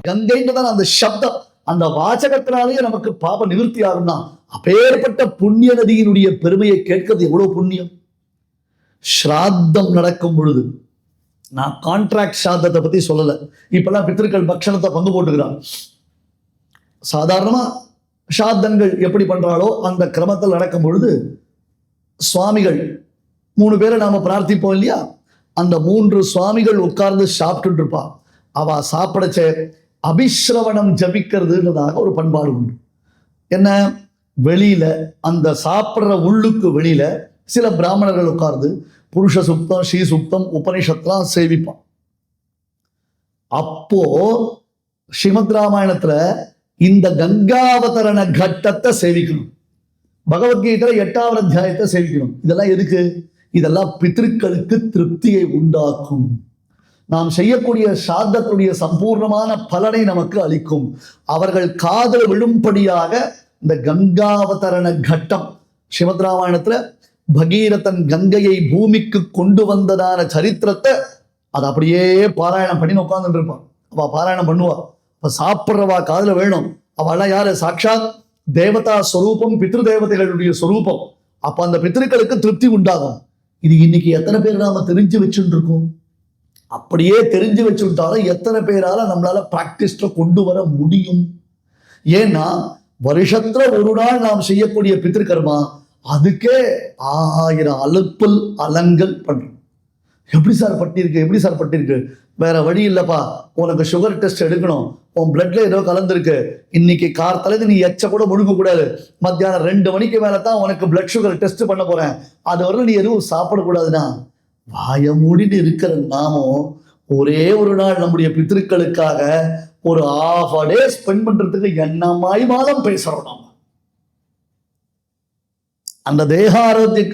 கங்கைன்றதான் அந்த சப்தம், அந்த வாசகத்தினாலேயே நமக்கு பாப நிவர்த்தி ஆகும்னா அப்பேற்பட்ட புண்ணிய நதியினுடைய பெருமையை கேட்கிறது எவ்வளவு புண்ணியம். ஸ்ராத்தம் நடக்கும் பொழுது, நான் கான்ட்ராக்ட் சாதத்தை பத்தி சொல்லல, இப்பெல்லாம் பித்திருக்கள் பக்ஷணத்தை பங்கு போட்டுக்கிறான். சாதாரணமா சாத்தங்கள் எப்படி பண்றாளோ அந்த கிரமத்தில் நடக்கும் பொழுது சுவாமிகள் 3 பேரை நாம பிரார்த்திப்போம் இல்லையா, அந்த 3 சுவாமிகள் உட்கார்ந்து சாப்பிட்டு இருப்பா. அவ சாப்பிடச்ச அபிஸ்ரவணம் ஜபிக்கிறதுன்றதாக ஒரு பண்பாடு உண்டு. என்ன, வெளியில அந்த சாப்பிட்ற உள்ளுக்கு வெளியில சில பிராமணர்கள் உட்கார்ந்து புருஷ சுத்தம், ஸ்ரீ சுத்தம், உபனிஷத்லாம் சேவிப்பான். அப்போ ஸ்ரீமத் ராமாயணத்துல இந்த கங்காவதரண கட்டத்தை சேவிக்கணும். பகவத்கீதை 8வது அத்தியாயத்தை சேவிக்கணும். இதெல்லாம் எதுக்கு? இதெல்லாம் பித்ருக்களுக்கு திருப்தியை உண்டாக்கும். நாம் செய்யக்கூடிய சாதத்துடைய சம்பூர்ணமான பலனை நமக்கு அளிக்கும். அவர்கள் காதல் விழும்படியாக இந்த கங்காவதரண கட்டம், ஸ்ரீமத் ராமாயணத்துல பகீரதன் கங்கையை பூமிக்கு கொண்டு வந்ததான சரித்திரத்தை அதை அப்படியே பாராயணம் பண்ணி உட்கார்ந்துட்டு இருப்பான். அவ பாராயணம் பண்ணுவா. அப்ப சாப்பிட்றவா காதுல வேணும். அவெல்லாம் யாரு? சாட்சாத் தேவதா ஸ்வரூபம், பித்ரு தேவதைகளுடைய ஸ்வரூபம். அப்ப அந்த பித்ருக்களுக்கு திருப்தி உண்டாகும். இது இன்னைக்கு எத்தனை பேர் நாம தெரிஞ்சு வச்சுட்டு இருக்கோம்? அப்படியே தெரிஞ்சு வச்சுட்டாலும் எத்தனை பேரால நம்மளால பிராக்டிஸ்ல கொண்டு வர முடியும்? ஏன்னா வருஷத்துல ஒரு நாள் நாம் செய்யக்கூடிய பித்ருக்கர்மா அதுக்கே 1000 அலுப்புல் அலங்கல் பண்றோம். எப்படி சார் பட்டிருக்கு, எப்படி சார் பட்டிருக்கு? வேற வழி இல்லப்பா, உனக்கு சுகர் டெஸ்ட் எடுக்கணும், உன் பிளட்ல ஏதோ கலந்துருக்கு, இன்னைக்கு கார்த்தலைக்கு நீ எச்ச கூட முழுங்க கூடாது, மத்தியானம் 2 மணிக்கு மேல தான் உனக்கு பிளட் சுகர் டெஸ்ட் பண்ண போறேன், அது வரை நீ எதுவும் சாப்பிடக்கூடாதுன்னா வாய மூடிட்டு இருக்கிற நாமும் ஒரே ஒரு நாள் நம்முடைய பித்திருக்களுக்காக ஒரு 1/2 டே ஸ்பெண்ட் பண்றதுக்கு என்னமாய் மாதம் பேசுறோம். நாம அந்த தேக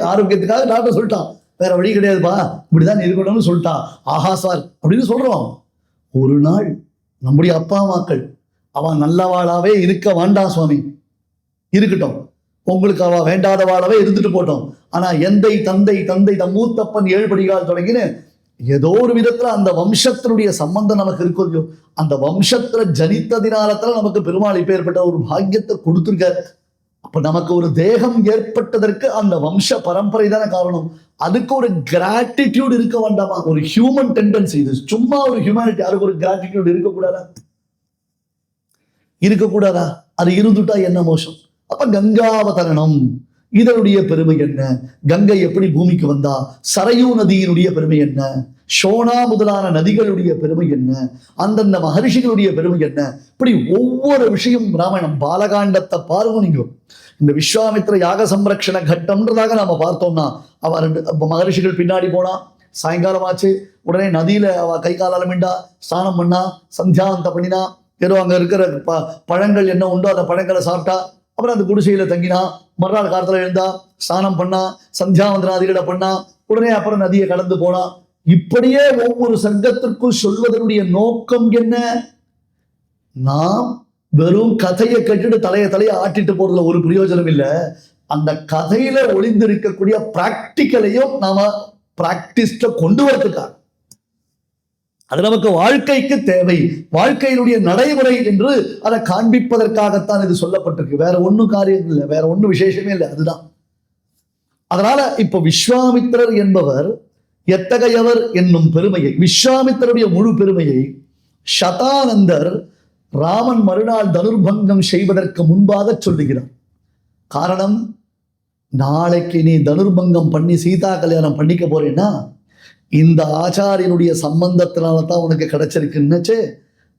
ஆரோக்கியத்துக்காக டாக்டர் சொல்லிட்டான், வேற வழி கிடையாதுப்பா, இப்படிதான் இருக்கணும்னு சொல்லிட்டான். ஆஹா சார் அப்படின்னு சொல்றோம். ஒரு நாள் நம்முடைய அப்பா அம்மாக்கள் அவன் நல்லவாளாவே இருக்க வேண்டாம் சுவாமி, இருக்கட்டும், உங்களுக்கு அவ வேண்டாதவாளாவே இருந்துட்டு போட்டோம். ஆனா எந்தை தந்தை தந்தை தம் மூத்தப்பன் 7 படிகால் தொடங்கின்னு ஏதோ ஒரு விதத்துல அந்த வம்சத்தினுடைய சம்பந்தம் நமக்கு இருக்கும் இல்லையோ, அந்த வம்சத்துல ஜனித்ததினாலத்துல நமக்கு பெருமாள் இப்பேற்பட்ட ஒரு பாக்கியத்தை கொடுத்துருக்காரு. அப்ப நமக்கு ஒரு தேகம் ஏற்பட்டதற்கு அந்த வம்ச பரம்பரை தானே காரணம். அதுக்கு ஒரு கிராட்டிடியூட் இருக்க வேண்டாமா? ஒரு ஹியூமன் டெண்டன்சி, இது சும்மா ஒரு ஹியூமனிட்டி. அதுக்கு ஒரு கிராட்டிடியூட் இருக்கக்கூடாதா? இருக்கக்கூடாதா? அது இருந்துட்டா என்ன மோசம்? அப்ப கங்காவதரணம் இதனுடைய பெருமை என்ன? கங்கை எப்படி பூமிக்கு வந்தா? சரையூ நதியினுடைய பெருமை என்ன? ஷோனா முதலான நதிகளுடைய பெருமை என்ன? அந்தந்த மகரிஷிகளுடைய பெருமை என்ன? இப்படி ஒவ்வொரு விஷயம் ராமாயணம். பாலகாண்டத்தை பாருங்க நீங்க. இந்த விஸ்வாமித்திர யாக சம்ரக்ஷண கட்டம்ன்றதாக நாம பார்த்தோம்னா, அவ 2 மகரிஷிகள் பின்னாடி போனா, சாயங்காலம் ஆச்சு, உடனே நதியில அவ கை காலால மிண்டா, ஸ்நானம் பண்ணா, சந்தியாவந்த பண்ணினா, ஏதோ அங்க இருக்கிற பழங்கள் என்ன உண்டோ அந்த பழங்களை சாப்பிட்டா, அப்புறம் அந்த குடிசையில தங்கினா, மறுநாள் காலத்துல எழுந்தா, ஸ்நானம் பண்ணா, சந்தியாவந்தனாதிகளை பண்ணா, உடனே அப்புறம் நதியை கடந்து போனா. இப்படியே ஒவ்வொரு சங்கத்திற்கும் சொல்வதனுடைய நோக்கம் என்ன? நாம் வெறும் கதையை கட்டிட்டு தலைய ஆட்டிட்டு போறதுல ஒரு பிரயோஜனம் இல்லை. அந்த கதையில ஒளிந்திருக்கக்கூடிய பிராக்டிக்கலையும் நாம பிராக்டிஸ்ட கொண்டு வரதுக்காக, அது நமக்கு வாழ்க்கைக்கு தேவை, வாழ்க்கையினுடைய நடைமுறை என்று அதை காண்பிப்பதற்காகத்தான் இது சொல்லப்பட்டிருக்கு. வேற ஒன்றும் காரியம் இல்லை, வேற ஒன்றும் விசேஷமே இல்லை. அதுதான். அதனால இப்ப விஸ்வாமித்திரர் என்பவர் எத்தகையவர் என்னும் பெருமையை, விஸ்வாமித்திரருடைய முழு பெருமையை சதானந்தர் ராமன் மறுநாள் தனுர்பங்கம் செய்வதற்கு முன்பாக சொல்லுகிறார். காரணம், நாளைக்கு நீ தனுர்பங்கம் பண்ணி சீதா கல்யாணம் பண்ணிக்க போறேன்னா இந்த ஆச்சாரியனுடைய சம்பந்தத்தினால தான் உனக்கு கிடைச்சிருக்குன்னுச்சு.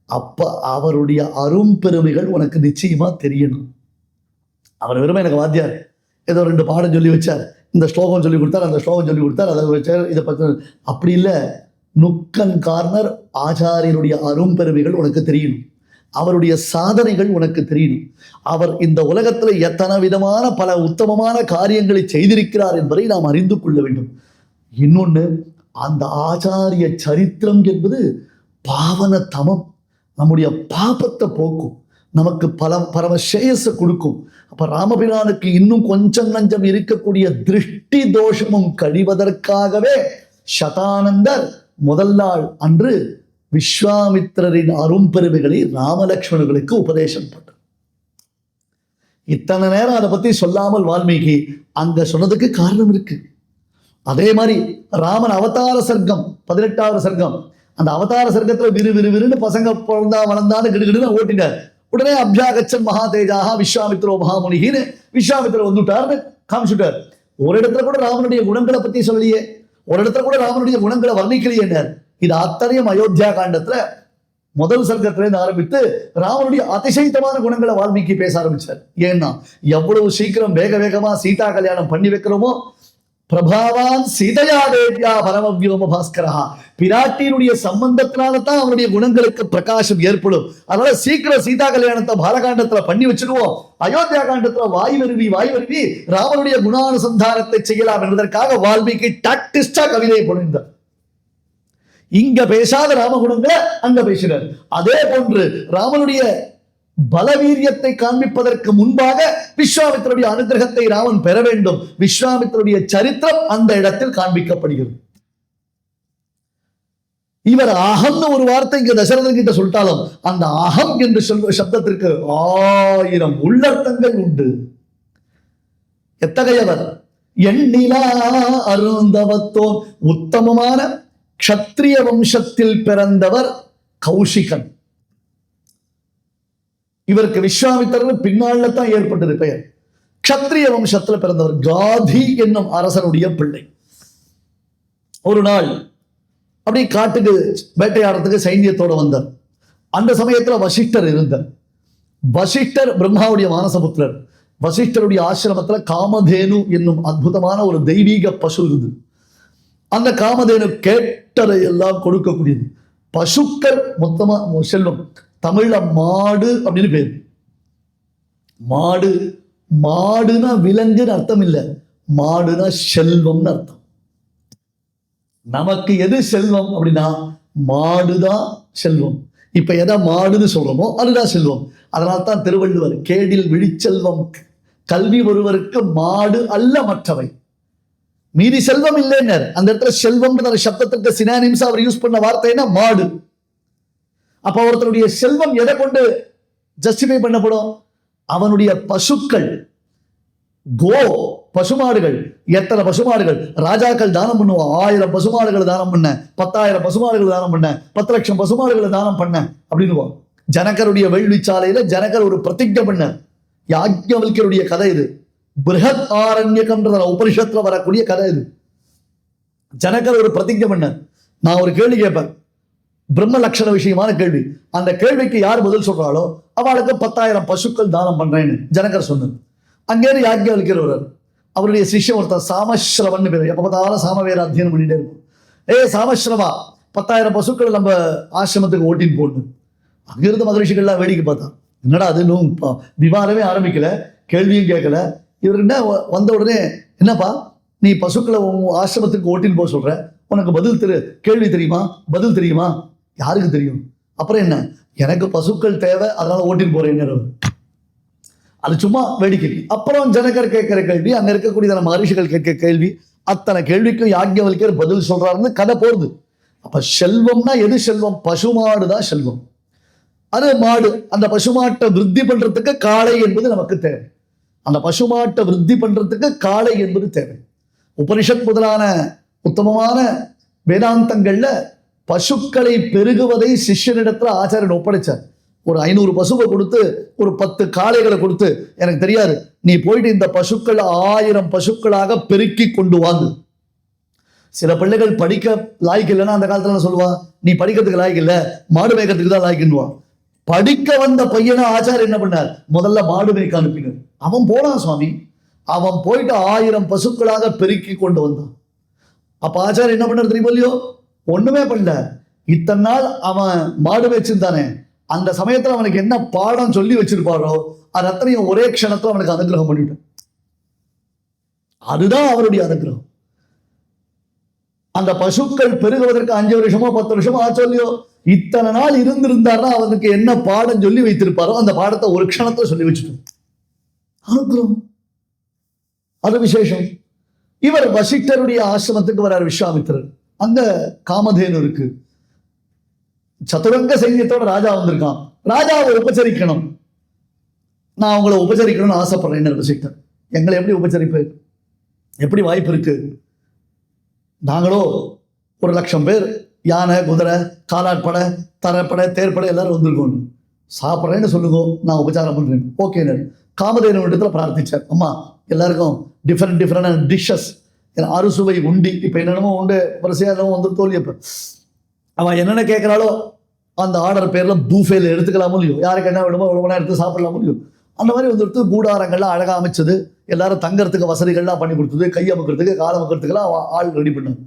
அப்ப அவருடைய அரும் பெருமைகள் உனக்கு நிச்சயமா தெரியணும். அவர் வெறுமை எனக்கு வாத்தியார் ஏதோ 2 பாடம் சொல்லி வச்சார், இந்த ஸ்லோகம் சொல்லி கொடுத்தார், அந்த ஸ்லோகம் சொல்லி கொடுத்தார், அதை வச்சார், இதை பற்றி அப்படி இல்லை. நுக்கன் கார்னர் ஆச்சாரியனுடைய அரும் பெருமைகள் உனக்கு தெரியணும், அவருடைய சாதனைகள் உனக்கு தெரியணும், அவர் இந்த உலகத்துல எத்தனை விதமான பல உத்தமமான காரியங்களை செய்திருக்கிறார் என்பதை நாம் அறிந்து கொள்ள வேண்டும். இன்னொன்னு, அந்த ஆச்சாரிய சரித்திரம் என்பது பாவன தமம், நம்முடைய பாபத்தை போக்கும், நமக்கு பரம சேயஸை கொடுக்கும். அப்ப ராமபிரானுக்கு இன்னும் கொஞ்சம் நஞ்சம் இருக்கக்கூடிய திருஷ்டி தோஷமும் கழிவதற்காகவே சதானந்தர் முதல் நாள் அன்று விஸ்வாமித்திரரின் அரும்பெருமைகளை ராமலக்ஷ்மணர்களுக்கு உபதேசம் பண்ற. இத்தனை நேரம் அதை பத்தி சொல்லாமல் வால்மீகி அங்க சொன்னதுக்கு காரணம் இருக்கு. அதே மாதிரி ராமன் அவதார சர்க்கம் 18வது சர்க்கம், அந்த அவதார சர்க்கத்துல விறுவிறுன்னு பசங்க பிறந்தா வளர்ந்தான்னு கிடுகிடுன்னு ஓட்டினார். உடனே அபியாகச்சன் மகாதேஜாக விஸ்வாமித்ரோ மகாமுனிகின்னு விஸ்வாமித்திரர் வந்துட்டார்னு காமிச்சுட்டார். ஒரு இடத்துல கூட ராமனுடைய குணங்களை பத்தி சொல்லலையே, ஒரு இடத்துல கூட ராமனுடைய குணங்களை வர்ணிக்கலையே. இது அத்தனையும் அயோத்தியா காண்டத்துல முதல் சர்க்கத்திலிருந்து ஆரம்பித்து ராமனுடைய அதிசயத்தமான குணங்களை வால்மீகி பேச ஆரம்பிச்சார். ஏன்னா எவ்வளவு சீக்கிரம் வேக வேகமா சீதா கல்யாணம் பண்ணி வைக்கிறோமோ, பிரபாவான் சீதையா தேவியா பரமவியோம பாஸ்கரா, பிராட்டியினுடைய சம்பந்தத்தினால தான் அவருடைய குணங்களுக்கு பிரகாசம் ஏற்படும். அதனால சீக்கிரம் சீதா கல்யாணத்தை பாலகாண்டத்துல பண்ணி வச்சிருவோம், அயோத்தியா காண்டத்துல வாய் வருவி ராமனுடைய குணானுசந்தானத்தை செய்யலாம் என்பதற்காக வால்மீகி டாக்டிஸ்டா கவிதையை பொழிந்தார். இங்க பேசாத ராமகுணங்களை அங்க பேசினார். அதே போன்று ராமனுடைய பலவீரியத்தை காண்பிப்பதற்கு முன்பாக விஸ்வாமித்திரருடைய அனுகிரகத்தை ராமன் பெற வேண்டும். விஸ்வாமித்திரருடைய சரித்திரம் அந்த இடத்தில் காண்பிக்கப்படுகிறது. இவர் அகம்னு ஒரு வார்த்தை இங்க தசரதன் கிட்ட சொல்லிட்டாலும் அந்த அகம் என்று சொல்ற சப்தத்திற்கு 1000 உள்ளர்த்தங்கள் உண்டு. எத்தகையவர்? எண்ணிலா அருந்தவத்தோன், உத்தமமான க்ஷத்ரிய வம்சத்தில் பிறந்தவர் கௌஷிகன். இவருக்கு விஸ்வாமித்திரர் பின்னால தான் ஏற்பட்டது பெயர். க்ஷத்ரிய வம்சத்துல பிறந்தவர், காதி என்னும் அரசனுடைய பிள்ளை. ஒரு நாள் அப்படி காட்டுக்கு வேட்டையாடுறதுக்கு சைன்யத்தோட வந்தார். அந்த சமயத்துல வசிஷ்டர் இருந்தார். வசிஷ்டர் பிரம்மாவுடைய மானசபுத்திரர். வசிஷ்டருடைய ஆசிரமத்துல காமதேனு என்னும் அற்புதமான ஒரு தெய்வீக பசு இருந்து, அந்த காமதேனு கேட்டதை எல்லாம் கொடுக்கக்கூடியது. பசுக்கள் மொத்தமா செல்வம். தமிழ்ல மாடு அப்படின்னு பேர். மாடு, மாடுனா விலங்குன்னு அர்த்தம் இல்லை, மாடுனா செல்வம்னு அர்த்தம். நமக்கு எது செல்வம் அப்படின்னா மாடுதான் செல்வம். இப்ப எதை மாடுன்னு சொல்றோமோ அதுதான் செல்வம். அதனால்தான் திருவள்ளுவர் கேடில் விழிச்செல்வம் கல்வி ஒருவருக்கு மாடு அல்ல மற்றவை. மீதி செல்வம் இல்லைன்னு அந்த இடத்துல செல்வம் சப்தத்திற்கு சினானிம்ஸ் அவர் யூஸ் பண்ண வார்த்தைன்னா மாடு. அப்ப ஒருத்தருடைய செல்வம் எதை கொண்டு ஜஸ்டிஃபை பண்ணப்படும்? அவனுடைய பசுக்கள், கோ பசுமாடுகள். எத்தனை பசுமாடுகள் ராஜாக்கள் தானம் பண்ணுவோம்? 1000 பசுமாடுகளை தானம் பண்ண, 10,000 பசுமாடுகளை தானம் பண்ண, 10 லட்சம் பசுமாடுகளை தானம் பண்ண அப்படின்னு. ஜனகருடைய வேள்விச்சாலையில ஜனகர் ஒரு பிரதிஜை பண்ண, யாக்ஞவல்கியருடைய கதை இது. பிருஹத் ஆரண்யகம்ன்ற உபனிஷத்துல வரக்கூடிய கதை இது. ஜனகர் ஒரு பிரதிஜை பண்ண. நான் ஒரு கேள்வி கேட்பேன், பிரம்ம லட்சண விஷயமான கேள்வி. அந்த கேள்விக்கு யார் பதில் சொல்றாளோ அவளுக்கு 10,000 பசுக்கள் தானம் பண்றேன்னு ஜனகர் சொன்னார். அங்கேயிருந்து யாக்ஞவல்கியர் அவருடைய சிஷ்யம் ஒருத்தர் சாமஸ்ரவன் பேர். எப்ப பார்த்தாலும் சாமவேர அத்தியனம் பண்ணிட்டே இருக்கும். சாமஸ்ரவா 10,000 பசுக்கள் நம்ம ஆசிரமத்துக்கு ஓட்டின்னு போடணும். அங்கிருந்து மகரிஷிகள்லாம் வேடிக்கை பார்த்தா, என்னடா அது இன்னும் விவாதமே ஆரம்பிக்கல, கேள்வியும் கேட்கல. இவர் என்ன வந்த உடனே, என்னப்பா நீ பசுக்களை ஆசிரமத்துக்கு ஓட்டின்னு போக சொல்ற, உனக்கு பதில் கேள்வி தெரியுமா, பதில் தெரியுமா? யாருக்கு தெரியும்? அப்புறம் என்ன, எனக்கு பசுக்கள் தேவை அதனால ஓட்டின்னு போறேன். அது சும்மா வேடிக்கை. அப்புறம் ஜனகர் கேட்கிற கேள்வி, அங்க இருக்கக்கூடிய மகரிஷிகள் கேட்கிற கேள்வி, அத்தனை கேள்விக்கும் யாக்ஞவல்கியர் பதில் சொல்றாருன்னு கதை போகுது. அப்ப செல்வம்னா எது செல்வம்? பசுமாடு தான் செல்வம். அது மாடு. அந்த பசுமாட்டை விருத்தி பண்றதுக்கு காளை என்பது நமக்கு தேவை. அந்த பசுமாட்டை விருத்தி பண்றதுக்கு காளை என்பது தேவை. உபனிஷத் முதலான உத்தமமான வேதாந்தங்கள்ல பசுக்களை பெருகுவதை சிஷ்யனிடத்துல ஆச்சாரியன் ஒப்படைச்சார். ஒரு 500 பசுவை கொடுத்து, ஒரு 10 காளைகளை கொடுத்து, எனக்கு தெரியாது, நீ போயிட்டு இந்த பசுக்கள் 1000 பசுக்களாக பெருக்கி கொண்டு வாங்கு. சில பிள்ளைகள் படிக்க லாய்க்கு இல்லைன்னா அந்த காலத்துல சொல்லுவா, நீ படிக்கிறதுக்கு லாய்க்கு இல்லை, மாடு மேய்க்கிறதுக்கு தான் லாய்க்குன்னுவான். படிக்க வந்த பையனை ஆச்சாரியர் என்ன பண்ணார்? முதல்ல மாடு மேய்க்க அனுப்பினார். அவன் போனான் சுவாமி. அவன் போயிட்டு 1000 பசுக்களாக பெருக்கி கொண்டு வந்தான். அப்ப ஆச்சாரியர் என்ன பண்ணார் தெரியுமா இல்லையோ? ஒண்ணுமே பண்ணல. இத்தனை நாள் அவன் மாடு மேய்ச்சிருந்தானே, அந்த சமயத்துல அவனுக்கு என்ன பாடம் சொல்லி வச்சிருப்பாரோ அது அத்தனையும் ஒரே க்ஷணத்துல அவனுக்கு அனுகிரகம் பண்ணிட்டான். அதுதான் அவருடைய அனுகிரகம். அந்த பசுக்கள் பெருகுவதற்கு 5 வருஷமோ 10 வருஷமோ ஆச்சோ இல்லையோ, இத்தனை நாள் இருந்திருந்தாருன்னா அவனுக்கு என்ன பாடம் சொல்லி வைத்திருப்பாரோ அந்த பாடத்தை ஒரு க்ஷணத்துல சொல்லி வச்சுட்டோம். அனுகிரகம், அது விசேஷம். இவர் வசிஷ்டருடைய ஆசிரமத்துக்கு வர்றார் விஸ்வாமித்திரர். அங்க காமதேனு இருக்கு. சதுரங்க சைன்யத்தோட ராஜா வந்திருக்கான், ராஜாவை உபசரிக்கணும், நான் உங்களை உபசரிக்கணும்னு ஆசைப்படுறேன் வசிட்டர். எங்களை எப்படி உபசரிப்பு, எப்படி வாய்ப்பு இருக்கு? நாங்களோ 1,00,000 பேர், யானை குதிரை காலாட்படை தரப்படை தேர்ப்படை எல்லாரும் வந்திருக்கோம், சாப்பிட்றேன்னு சொல்லுங்க, நான் உபச்சாரம் பண்றேன். ஓகே. காமதேனு இடத்துல பிரார்த்திச்சார், அம்மா எல்லாருக்கும் டிஃப்ரெண்டான டிஷ்ஷஸ், அறுசுவை உண்டி, இப்போ என்னென்னமோ உண்டு வரிசையாக என்னமோ வந்து தோல்வி. இப்போ அவன் என்னென்ன கேட்குறாளோ அந்த ஆர்டர் பேரில் பூஃபேல எடுத்துக்கலாமோ இல்லையோ, யாருக்கு என்ன வேணுமோ எவ்வளோ எடுத்து சாப்பிடலாமோ இல்லையோ, அந்த மாதிரி வந்துடுத்து. கூடாரங்கள்லாம் அழகாக அமைச்சது, எல்லாரும் தங்கறதுக்கு வசதிகள்லாம் பண்ணி கொடுத்தது, கை அமுக்கிறதுக்கு கால் அமுக்கிறதுக்கெல்லாம் ஆள் ரெடி பண்ணாங்க.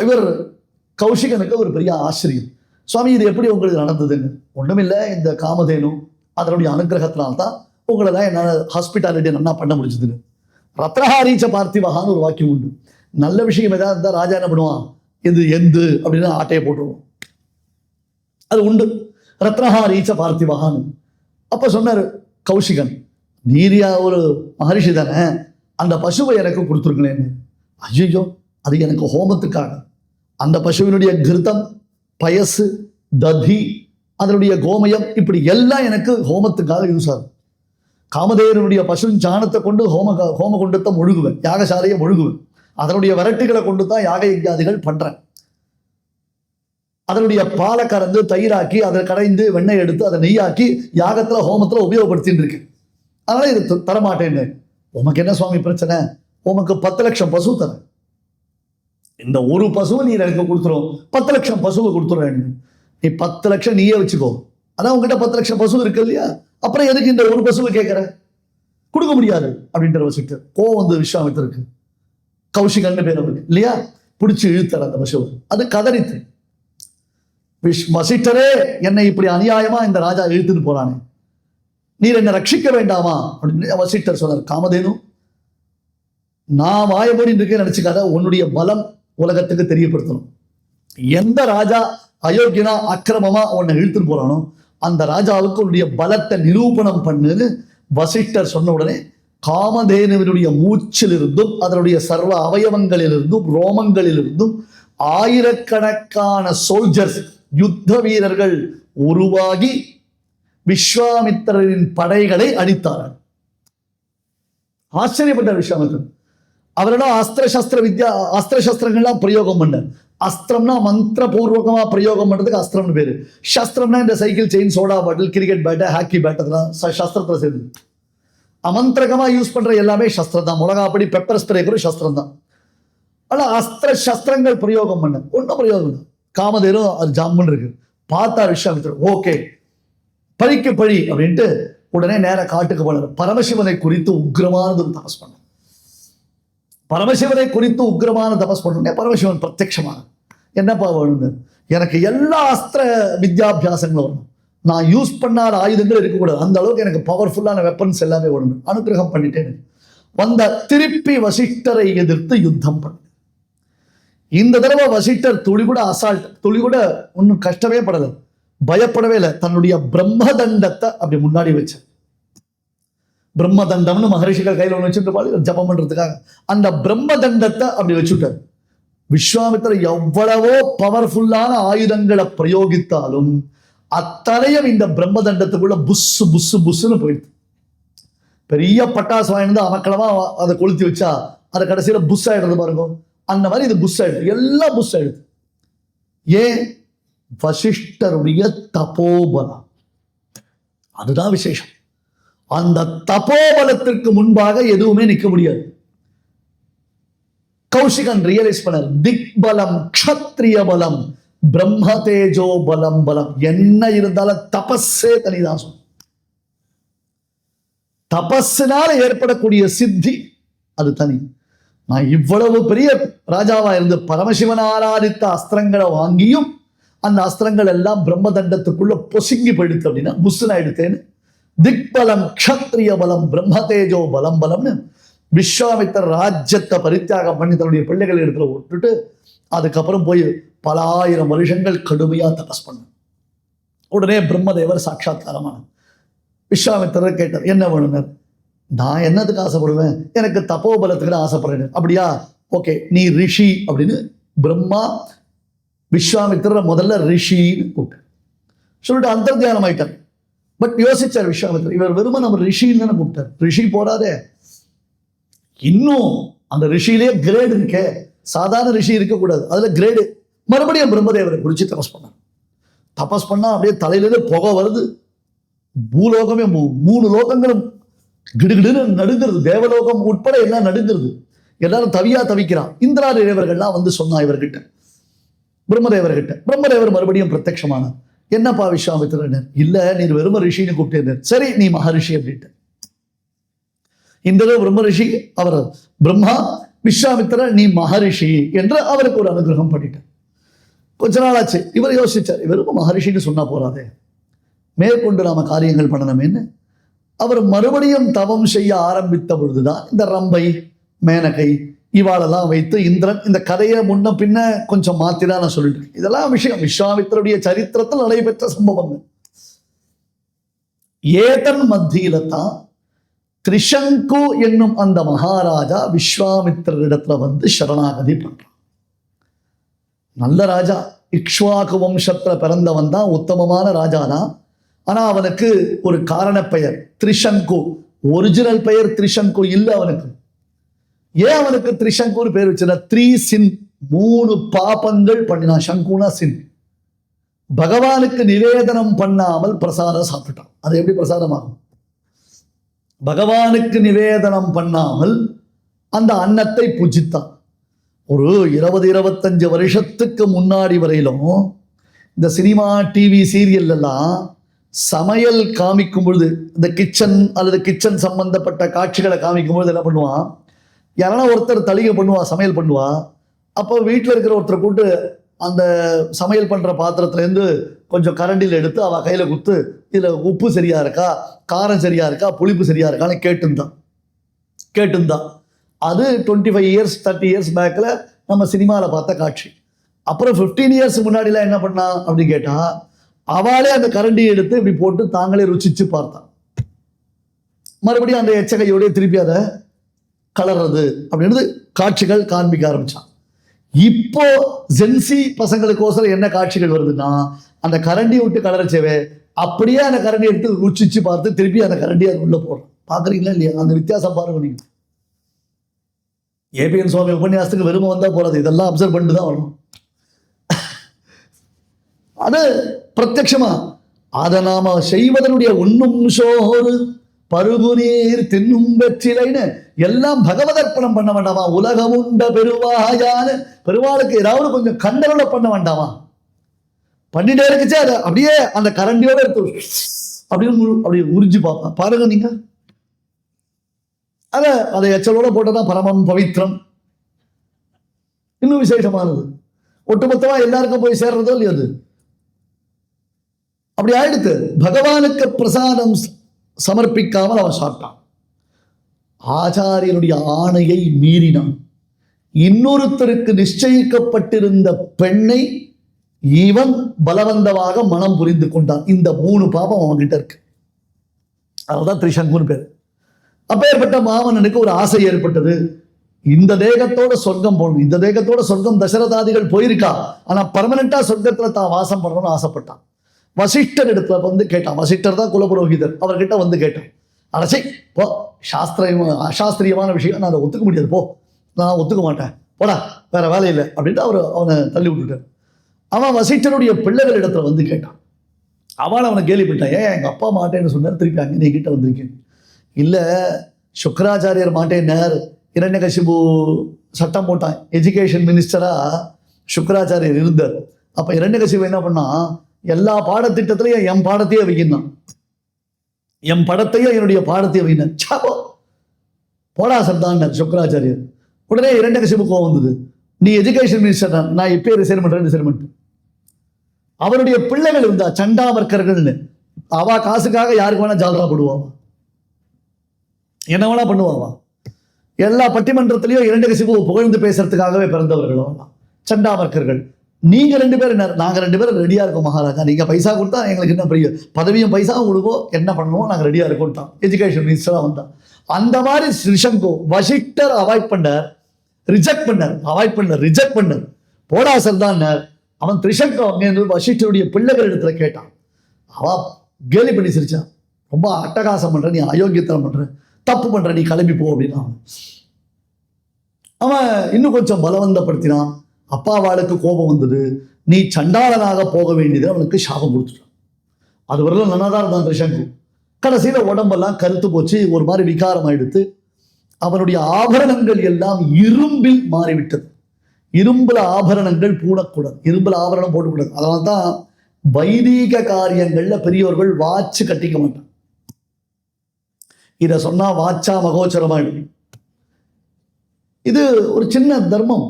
இவர் கௌஷிகனுக்கு ஒரு பெரிய ஆச்சரியம், சுவாமி இது எப்படி உங்களுக்கு நடந்ததுன்னு. ஒன்றுமில்லை, இந்த காமதேனு அதனுடைய அனுகிரகத்தினால்தான் உங்களெல்லாம் என்னால் ஹாஸ்பிட்டாலிட்டி நல்லா பண்ண முடிஞ்சதுன்னு. ரத்னஹாரீச்ச பார்த்திவகான்னு ஒரு வாக்கியம் உண்டு. நல்ல விஷயம் ஏதாவது இருந்தால் ராஜா என்ன பண்ணுவான், இது எந்து அப்படின்னு ஆட்டையை போட்டுருவோம், அது உண்டு. ரத்னஹாரீச்ச பார்த்திவகான்னு. அப்போ சொன்னார் கௌஷிகன், நீரியா ஒரு மகரிஷி தானே, அந்த பசுவை எனக்கு கொடுத்துருங்களேன்னு. ஐயோ, அது எனக்கு ஹோமத்துக்காக. அந்த பசுவினுடைய கிருத்தம், பயசு, ததி, அதனுடைய கோமயம், இப்படி எல்லாம் எனக்கு ஹோமத்துக்காக யூஸ் ஆகும். காமதேவனுடைய பசு சாணத்தை கொண்டு ஹோம குண்டத்தை முழுகுவேன், யாகசாலையை முழுகுவேன். அதனுடைய விரட்டுகளை கொண்டு தான் யாக யஜ்ஞாதிகள் பண்றேன். அதனுடைய பாலை கறந்து தயிராக்கி அதை கடைந்து வெண்ணெய் எடுத்து அதை நெய்யாக்கி யாகத்துல ஹோமத்துல உபயோகப்படுத்திட்டு இருக்கேன். அதனால இது தரமாட்டேன்னு. உமக்கு என்ன சுவாமி பிரச்சனை, உமக்கு 10,00,000 பசு தரேன், இந்த ஒரு பசுவை நீ எனக்கு கொடுத்துரும், 10,00,000 பசுவை கொடுத்துறேன், நீ 10,00,000 நீயே வச்சுக்கோ. அதான் உங்ககிட்ட 10,00,000 பசு இருக்கு இல்லையா, அப்புறம் எதுக்கு இந்த ஒரு பசுவை கேட்கிற, கொடுக்க முடியாது அப்படின்ற வச்சுட்டு கோவம் வந்து விஸ்வாமித்திரருக்கு. கௌஷிகன்னு பேர் அவருக்கு இல்லையா, பிடிச்சி இழுத்தார் அந்த பசுவை. அது கதறித்து, வசிட்டரே என்னை இப்படி அநியாயமா இந்த ராஜா இழுத்துட்டு போறானே, நீர் என்னை ரட்சிக்க வேண்டாமா அப்படின்னு வசிட்டர் சொன்னார். காமதேனு, நான் வாயபடி இருக்கேன்னு நினைச்சுக்காத, உன்னுடைய பலம் உலகத்துக்கு தெரியப்படுத்தணும். எந்த ராஜா அயோக்கியனா அக்கிரமமா உன்னை இழுத்துட்டு போறானோ அந்த ராஜாவுக்கு உன்னுடைய பலத்தை நிரூபணம் பண்ணுன்னு வசிட்டர் சொன்ன உடனே காமதேனுவினுடைய மூச்சிலிருந்தும் அதனுடைய சர்வ அவயவங்களிலிருந்தும் ரோமங்களிலிருந்தும் ஆயிரக்கணக்கான சோல்ஜர்ஸ், யுத்த வீரர்கள் உருவாகி விஸ்வாமித்திரரின் படைகளை அழித்தார்கள். ஆச்சரியப்பட்ட விஸ்வாமித்திரன். அவரிடம் அஸ்திர சஸ்திரங்கள்லாம் பிரயோகம் பண்ண. அஸ்திரம்னா மந்திர பூர்வகமா பிரயோகம் பண்றதுக்கு அஸ்திரம்னு பேரு. சஸ்திரம்னா இந்த cycle chain, soda bottle, cricket bat, hockey bat, அதெல்லாம் சஸ்திரத்துல சேர்ந்து. அமந்திரகமா யூஸ் பண்ற எல்லாமே சஸ்திரம் தான். மிளகாப்படி, பெப்பர் ஸ்ப்ரே கூட சஸ்திரம் தான். ஆனா சஸ்திரங்கள் பிரயோகம் பண்ண ஒன்றும் பிரயோகம் இல்லை. காமதேனும் அது ஜாமுன் இருக்கு. பார்த்தா விஸ்வாமித்திரர், ஓகே பழிக்கு பழி அப்படின்ட்டு உடனே நேர காட்டுக்கு போனார். பரமசிவனை குறித்து உக்ரமானது தபஸ் பண்ண. பரமசிவனை குறித்து உக்ரமான தபஸ் பண்ண பரமசிவன் பிரத்யட்சமான, என்னப்பா வேணுங்க, எனக்கு எல்லா அஸ்திர வித்யாபியாசங்களும் வரணும், நான் யூஸ் பண்ணாத ஆயுதங்கள் இருக்கக்கூடாது, அந்த அளவுக்கு எனக்கு பவர்ஃபுல்லான வெப்பன்ஸ் எல்லாமே வேணும், அனுகிரகம் பண்ணிட்டேன். வந்த திருப்பி வசிஷ்டரை எதிர்த்து யுத்தம் பண்ண. இந்த தடவை வசிஷ்டர் துளி கூட அசால்ட், துளி கூட ஒன்றும் கஷ்டமே படலை, பயப்படவே இல்லை. தன்னுடைய பிரம்மதண்டத்தை அப்படி முன்னாடி வச்ச. பிரம்மதண்டம்னு மகரிஷிகள் கையில் ஒன்று வச்சுட்டு ஜபம் பண்றதுக்காக அந்த பிரம்மதண்டத்தை அப்படி வச்சுட்டார். விஸ்வாமித்திரர் எவ்வளவோ பவர்ஃபுல்லான ஆயுதங்களை பிரயோகித்தாலும் அத்தனையும் இந்த பிரம்மதண்டத்துக்குள்ள புஸ்ஸு புஸ்ஸு புஸ்ஸுன்னு போயிடுது. பெரிய பட்டாசு வாங்கிட்டு அமக்களமா அதை கொளுத்தி வச்சா அதை கடைசியில புஷ் ஆயிடுறது பாருங்க. அந்த மாதிரி இது புஷ் ஆயிடுது, எல்லாம் புஷ் ஆயிடுது. ஏன்? வசிஷ்டருடைய தபோபலம். அதுதான் விசேஷம். அந்த தபோபலத்திற்கு முன்பாக எதுவுமே நிற்க முடியாது. கௌஷிகன் ரியலைஸ் பண்ணார், திக்பலம், க்ஷத்ரிய பலம், பிரம்ம தேஜோ பலம், பலம் என்ன இருந்தாலும் தபஸே தனிதான். தபஸினால ஏற்படக்கூடிய சித்தி அது தனி. நான் இவ்வளவு பெரிய ராஜாவா இருந்து பரமசிவன் ஆராதித்த அஸ்திரங்களை வாங்கியும் அந்த அஸ்திரங்கள் எல்லாம் பிரம்மதண்டத்துக்குள்ள பொசுங்கி போயிடுத்து அப்படின்னா புஷ்ஷன் ஆயிடுத்தேன்னு திக்பலம், க்ஷத்ரிய பலம், பிரம்ம தேஜோ பலம், பலம்னு விஸ்வாமித்திர ராஜ்யத்தை பரித்தியாகம் பண்ணி தன்னுடைய பிள்ளைகள் இடத்துல விட்டுட்டு அதுக்கப்புறம் போய் பல ஆயிரம் வருஷங்கள் கடுமையா தபஸ் பண்ண. உடனே பிரம்மதேவர் சாட்சாத்காரமான. விஸ்வாமித்திரர் கேட்டார், என்ன வேணுங்க? நான் என்னதுக்கு ஆசைப்படுவேன்? எனக்கு தபோபலத்துக்கு ஆசைப்படுறேன். அப்படியா? ஓகே, நீ ரிஷி அப்படின்னு பிரம்மா விஸ்வாமித்திரரை முதல்ல ரிஷின்னு கூப்பிட்டார். சொல்லிட்டு அந்தர்தியானம் ஆயிட்டார். பட் யோசிச்சார் விஸ்வாமித்திரர், இவர் வெறும நம்ம ரிஷின்னு தானே கூப்பிட்டார், ரிஷி போறாதே, இன்னும் அந்த ரிஷியிலே கிரேடு இருக்கே, சாதாரண ரிஷி இருக்கக்கூடாது, அதுல கிரேடு. மறுபடியும் பிரம்மதேவரை குறித்து தபஸ் பண்ணார். தபஸ் பண்ணா அப்படியே தலையில புகை வருது, பூலோகமே 3 லோகங்களும் கிடுகிடுன்னு நடுங்கிறது, தேவலோகம் உட்பட எல்லாம் நடுங்கிறது, எல்லாரும் தவிக்கிறான். இந்திராதி தேவர்கள்லாம் வந்து சொன்னா இவர்கிட்ட, பிரம்மதேவர்கிட்ட. பிரம்மதேவர் மறுபடியும் பிரத்யட்சமானார். என்னப்பா விஸ்வாமித்திரர்? இல்ல, நீர் வெறும ரிஷின்னு கூப்பிட்டு, சரி நீ மகரிஷி அப்படின்ட்டு. இந்த பிரம்ம ரிஷி அவர் பிரம்மா, விஸ்வாமித்திரர் நீ மகரிஷி என்று அவருக்கு ஒரு அனுகிரகம் பண்ணிட்டார். கொஞ்ச நாள் ஆச்சு, இவர் யோசிச்சார், இவருக்கு மகரிஷின்னு சொன்னா போறாதே, மேற்கொண்டு நாம காரியங்கள் பண்ணணுமேன்னு அவர் மறுபடியும் தவம் செய்ய ஆரம்பித்த பொழுதுதான் இந்த ரம்பை, மேனகை இவாளெல்லாம் வைத்து இந்திரன், இந்த கதையை முன்ன பின்ன கொஞ்சம் மாத்திதான் நான் சொல்லிட்டு, இதெல்லாம் விஷயம் விஸ்வாமித்திரருடைய சரித்திரத்தில் நடைபெற்ற சம்பவங்கள். ஏதன் மத்தியில தான் திரிசங்கு என்னும் அந்த மகாராஜா விஸ்வாமித்திரரிடத்துல வந்து சரணாகதி பண்றான். நல்ல ராஜா, இக்ஷ்வாகு வம்சத்துல பிறந்தவன் தான், உத்தமமான ராஜா தான். ஆனா அவனுக்கு ஒரு காரண பெயர் திரிசங்கு, ஒரிஜினல் பெயர் திரிசங்கு இல்ல அவனுக்கு. ஏன் அவனுக்கு திரிசங்குன்னு பேர் வச்சுன்னா, 3 சின், 3 பாபங்கள் பண்ணினா. சங்குனா சின். பகவானுக்கு நிவேதனம் பண்ணாமல் பிரசாதம் சாப்பிட்டான். அது எப்படி பிரசாதமாகும்? பகவானுக்கு நிவேதனம் பண்ணாமல் அந்த அன்னத்தை புஜித்தான். ஒரு 20-25 வருஷத்துக்கு முன்னாடி வரையிலும் இந்த சினிமா, டிவி, சீரியல் எல்லாம் சமையல் காமிக்கும் பொழுது, இந்த கிச்சன் அல்லது கிச்சன் சம்பந்தப்பட்ட காட்சிகளை காமிக்கும் பொழுது என்ன பண்ணுவான், யாரா ஒருத்தர் தளிகை பண்ணுவா, சமையல் பண்ணுவா. அப்போ வீட்டில் இருக்கிற ஒருத்தரை கூட்டு அந்த சமையல் பண்ற பாத்திரத்துலேருந்து கொஞ்சம் கரண்டியில் எடுத்து அவ கையில குத்து, இதுல உப்பு சரியா இருக்கா, காரம் சரியா இருக்கா, புளிப்பு சரியா இருக்கான்னு கேட்டுந்தான். அது 25 இயர்ஸ் 30 இயர்ஸ் பேக்கில் நம்ம சினிமாவில் பார்த்த காட்சி. அப்புறம் 15 இயர்ஸ் முன்னாடிலாம் என்ன பண்ணா அப்படின்னு கேட்டா, அவளே அந்த கரண்டியை எடுத்து இப்படி போட்டு தாங்களே ருச்சிச்சு பார்த்தான். மறுபடியும் அந்த எச்சகையோடய திருப்பி அதை கலர்றது அப்படின்னு காட்சிகள் காண்பிக்க ஆரம்பிச்சான். இப்போ ஜென்சி பசங்களுக்கோசரம் என்ன காட்சிகள் வருதுன்னா, அந்த கரண்டியை விட்டு கலரச்சவே அப்படியே அந்த கரண்டி எடுத்து ருச்சிச்சு பார்த்து திருப்பி அந்த கரண்டியை அது உள்ள போடுறோம். பாக்குறீங்களா இல்லையா? அந்த வித்தியாசம் பாருங்க நீங்க. ஏபிஎன் சுவாமி உபன்யாசத்துக்கு வெறுமை வந்தா போறது, இதெல்லாம் அப்சர்வ் பண்ணிட்டு தான் வரணும். அது பிரத்யட்சமா அதை நாம செய்வதனுடைய உண்ணும் சோறு பருகுநீர் தின்னும் வெற்றிலைன்னு எல்லாம் பகவதர்ப்பணம் பண்ண வேண்டாமா? உலகம் உண்ட பெருவாயான்னு பெருமாளுக்கு ஏதாவது கொஞ்சம் கண்டரோட பண்ண வேண்டாமா? பண்ணிட்டே இருக்குச்சு. அதை அப்படியே அந்த கரண்டியோட எடுத்து அப்படியே உறிஞ்சு பார்ப்பேன். பாருங்க நீங்க, அதை எச்சலோட போட்டதான் பரமம் பவித்ரம். இன்னும் விசேஷமானது, ஒட்டுமொத்தமா எல்லாருக்கும் போய் சேர்றதோ இல்லையா? அது அப்படி ஆயிடுத்து. பகவானுக்கு பிரசாதம் சமர்ப்பிக்காமல் அவன் சாப்பிட்டான். ஆச்சாரியனுடைய ஆணையை மீறினான். இன்னொருத்தருக்கு நிச்சயிக்கப்பட்டிருந்த பெண்ணை இவன் பலவந்தமாக மனம் புரிந்து கொண்டான். இந்த 3 பாபம் அவன்கிட்ட இருக்கு. அதுதான் திரிசங்குன்னு பேரு. அப்பேற்பட்ட மாமன்னனுக்கு ஒரு ஆசை ஏற்பட்டது, இந்த தேகத்தோட சொர்க்கம் போகணும். இந்த தேகத்தோட சொர்க்கம் தசரதாதிகள் போயிருக்கா, ஆனா பர்மனண்டா சொர்க்கத்துல தான் வாசம் பண்ணணும்னு ஆசைப்பட்டான். வசிஷ்டர் இடத்துல வந்து கேட்டான். வசிஷ்டர் தான் குலபுரோகிதர். அவர்கிட்ட வந்து கேட்டான், அரசை போ, அசாஸ்திரியமான விஷயம், நான் அதை ஒத்துக்க முடியாது, போ, நான் ஒத்துக்க மாட்டேன், போடா, வேற வேலை இல்லை அப்படின்ட்டு அவனை தள்ளி விட்டுட்டார். அவன் வசிஷ்டருடைய பிள்ளைகள் இடத்துல வந்து கேட்டான். அவன் அவனை கேள்விப்பட்டான். ஏன் எங்க அப்பா மாட்டேன்னு சொன்னார், திருப்பி அங்கே என்கிட்ட வந்திருக்கேன். இல்லை, சுக்கராச்சாரியர் மாட்டேன்னார். இரண்யகசிபு சட்டம் போட்டான். எஜுகேஷன் மினிஸ்டரா சுக்கராச்சாரியர் இருந்தார். அப்ப இரண்யகசிபு என்ன பண்ணா, எல்லா பாடத்திட்டத்திலையும் என் பாடத்தையே வைக்கணும், என் படத்தையும் என்னுடைய பாடத்தையும் வைக்கணும். சாப்போ போடா சர்தான் சுக்கராச்சாரியர். உடனே இரண்யகசிபு கோவம் வந்தது. நீ எஜுகேஷன் மினிஸ்டர், நான் இப்பயே ரிசைன் பண்றேன். அவருடைய பிள்ளைகள் இருந்தா சண்டாமர்க்கர்கள்னு, அவ காசுக்காக யாருக்கு வேணா ஜாலரா போடுவாவா, என்ன வேணா பண்ணுவாவா. எல்லா பட்டிமன்றத்திலையும் இரண்யகசிபு புகழ்ந்து பேசுறதுக்காகவே பிறந்தவர்களோ சண்டாமர்க்கர்கள். நீங்க 2 பேரும் என்ன, நாங்க 2 பேரும் ரெடியா இருக்கோம் மகாராஜா, நீங்க பைசா கொடுத்தா எங்களுக்கு என்ன பெரிய பதவியும் பைசாவும் கொடுப்போம், என்ன பண்ணுவோம், நாங்க ரெடியா இருக்கோம். எஜுகேஷன் மினிஸ்டரா வந்தான். அந்த மாதிரி திரிசங்கு வசிஷ்டர் அவாய்ட் பண்ணார், ரிஜெக்ட் பண்ணார். போடா சர்தான் அவன் திரிசங்கம் அங்கே வசிஷ்டருடைய பிள்ளைகள் இடத்துல கேட்டான். அவ கேலி பண்ணி சிரிச்சான். ரொம்ப அட்டகாசம் பண்ற, நீ அயோக்கியத்தனம் பண்ற, தப்பு பண்ற, நீ கிளம்பி போ அப்படின்னா அவன் இன்னும் கொஞ்சம் பலவந்தப்படுத்தினான். அப்பாவாளுக்கு கோபம் வந்தது. நீ சண்டாளனாக போக வேண்டியது அவனுக்கு சாபம் கொடுத்துட்டான். அது வரலாம் நன்னாதான் இருந்தான் திரிசங்கு. கடைசியில உடம்பெல்லாம் கருத்து போச்சு, ஒரு மாதிரி விகாரம் ஆயிடுத்து. அவனுடைய ஆபரணங்கள் எல்லாம் இரும்பில் மாறிவிட்டது. இரும்புல ஆபரணங்கள் பூடக்கூடாது, இரும்புல ஆபரணம் போடக்கூடாது. அதனால்தான் வைதீக காரியங்கள்ல பெரியவர்கள் வாட்சு கட்டிக்க மாட்டான். இத சொன்னா வாச்சா மகோச்சரமாயிடும். இது ஒரு சின்ன தர்மம்.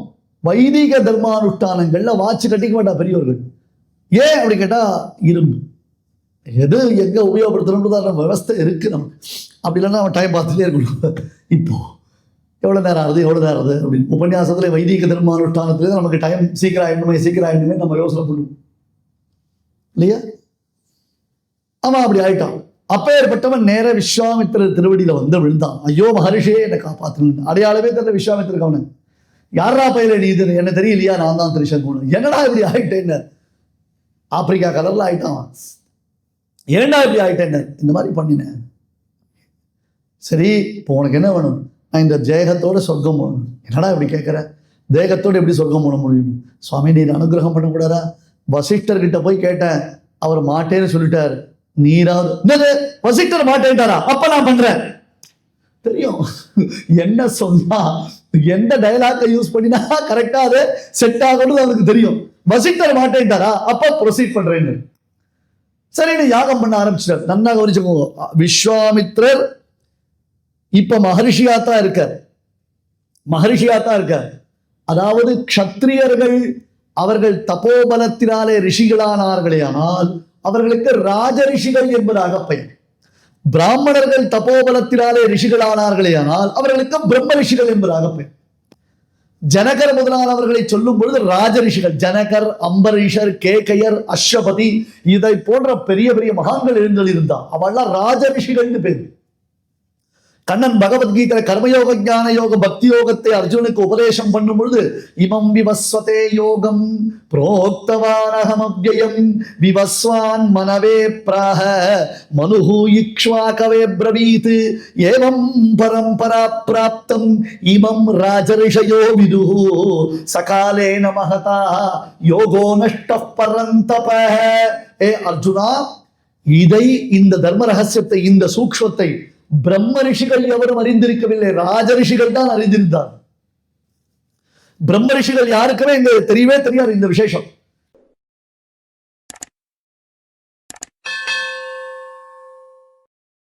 வைதிக தர்மானுஷ்டானங்கள்ல வாட்சு கட்டிக்க மாட்டா பெரியவர்கள். ஏன் அப்படி கேட்டா, இரும்பு எது எங்க உபயோகப்படுத்தணும்னு விவஸ்தை இருக்கு நமக்கு. அப்படி இல்லைன்னா அவன் டைம் பார்த்துட்டே இருக்கணும். இப்போ எவ்வளவு நேரம் ஆகுது அப்படின்னு உபன்யாசத்துல வைதிக தர்மானுஷ்டானத்துல நமக்கு டைம் சீக்கிரம் ஆயிடுமே நம்ம யோசனை பண்ணுவோம் இல்லையா? அவன் அப்படி ஆயிட்டான். அப்பேற்பட்டவன் நேர விஸ்வாமித்திரர் திருவடியில வந்து விழுந்தான். ஐயோ மகரிஷே, என்னை காப்பாற்றணும். அடையாளமே தெரியல விஸ்வாமித்திரருக்கு. அவனு யாரா பயில நீ இது என்ன தெரியலையா, நான் தான் திரிசங்கூன். என்னடா இப்படி ஆயிட்டேன்னு ஆப்பிரிக்கா கலர்ல ஆயிட்டான். ஏண்டா இப்படி ஆயிட்டேன்னு, இந்த மாதிரி பண்ணினேன். சரி, இப்போ உனக்கு என்ன வேணும்? நான் இந்த தேகத்தோட சொர்க்கம் போகணும். என்னடா இப்படி கேட்குற? தேகத்தோடு எப்படி சொர்க்கம் போட முடியும்? சுவாமி, நீர் அனுகிரகம் பண்ணக்கூடாதா? வசிஷ்டர்கிட்ட போய் கேட்டேன், அவர் மாட்டேன்னு சொல்லிட்டார். நீராவது வசிஷ்டர் மாட்டேன்ட்டாரா? அப்ப நான் பண்றேன். தெரியும் என்ன சொன்னா, எந்த டயலாக யூஸ் பண்ணினா கரெக்டா அது செட் ஆகணும் அவனுக்கு தெரியும். வசிஷ்டர் மாட்டேன்ட்டாரா? அப்ப ப்ரொசீட் பண்றேன்னு சரின்னு யாகம் பண்ண ஆரம்பிச்சிட்டார். நன்னா கவனிச்சுக்கோங்க. விஸ்வாமித்ரர் இப்ப மகரிஷியாத்தான் இருக்கார். அதாவது க்ஷத்ரியர்கள் அவர்கள் தபோபலத்தினாலே ரிஷிகளானார்களே, ஆனால் அவர்களுக்கு ராஜரிஷிகள் என்பதாக பெயர். பிராமணர்கள் தபோபலத்தினாலே ரிஷிகளானார்களே, ஆனால் அவர்களுக்கு பிரம்ம ரிஷிகள் என்பதாக பெயர். ஜனகர் முதலானவர்களை சொல்லும் பொழுது ராஜரிஷிகள், ஜனகர், அம்பரீஷர், கேகையர், அஸ்வபதி, இதை போன்ற பெரிய பெரிய மகான்கள் எழுந்தொழிருந்தார். அவள்லாம் ராஜரிஷிகள்னு பேர். கண்ணன் பகவத்கீதை கர்மயோக ஞான யோக பக்தி யோகத்தை அர்ஜுனுக்கு உபதேசம் பண்ணும் பொழுது, இமம் விவஸ்வதே யோகம் புரோக்தவானஹம் அவ்யயம் விவஸ்வான் மனவே பிராஹ மனுஹு இக்ஷ்வாகவே ப்ரவீத் ஏவம் பரம்பரா பிராப்தம் இமம் ராஜரிஷயோ விதுஹு சகாலேன மஹதா யோகோ நஷ்டः பரந்தபः. ஏ அர்ஜுனா, இதை, இந்த தர்ம ரகசியத்தை, இந்த சூக்ஷ்மத்தை பிரம்ம ரிஷிகள் எவரும் அறிந்திருக்கவில்லை, ராஜரிஷிகள் தான் அறிந்திருந்தார். பிரம்ம ரிஷிகள் யாருக்குமே இங்க தெரியவே தெரியாது இந்த விசேஷம்.